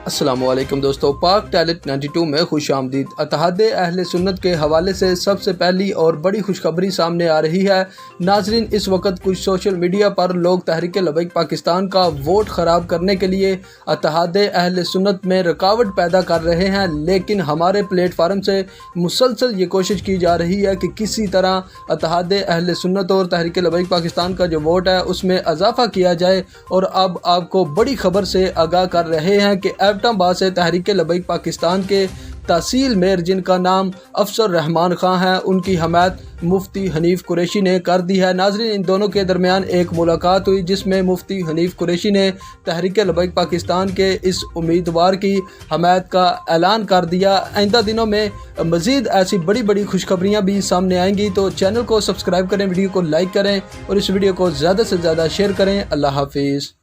السلام علیکم دوستو، پاک ٹیلنٹ 92 میں خوش آمدید۔ اتحاد اہل سنت کے حوالے سے سب سے پہلی اور بڑی خوشخبری سامنے آ رہی ہے۔ ناظرین، اس وقت کچھ سوشل میڈیا پر لوگ تحریک لبیک پاکستان کا ووٹ خراب کرنے کے لیے اتحاد اہل سنت میں رکاوٹ پیدا کر رہے ہیں، لیکن ہمارے پلیٹ فارم سے مسلسل یہ کوشش کی جا رہی ہے کہ کسی طرح اتحاد اہل سنت اور تحریک لبیک پاکستان کا جو ووٹ ہے اس میں اضافہ کیا جائے، اور اب آپ کو بڑی خبر سے آگاہ کر رہے ہیں کہ ایبٹ آباد سے تحریک لبیک پاکستان کے تحصیل میر جن کا نام افسر رحمان خان ہے، ان کی حمایت مفتی حنیف قریشی نے کر دی ہے۔ ناظرین، ان دونوں کے درمیان ایک ملاقات ہوئی جس میں مفتی حنیف قریشی نے تحریک لبیک پاکستان کے اس امیدوار کی حمایت کا اعلان کر دیا۔ آئندہ دنوں میں مزید ایسی بڑی بڑی خوشخبریاں بھی سامنے آئیں گی، تو چینل کو سبسکرائب کریں، ویڈیو کو لائک کریں اور اس ویڈیو کو زیادہ سے زیادہ شیئر کریں۔ اللہ حافظ۔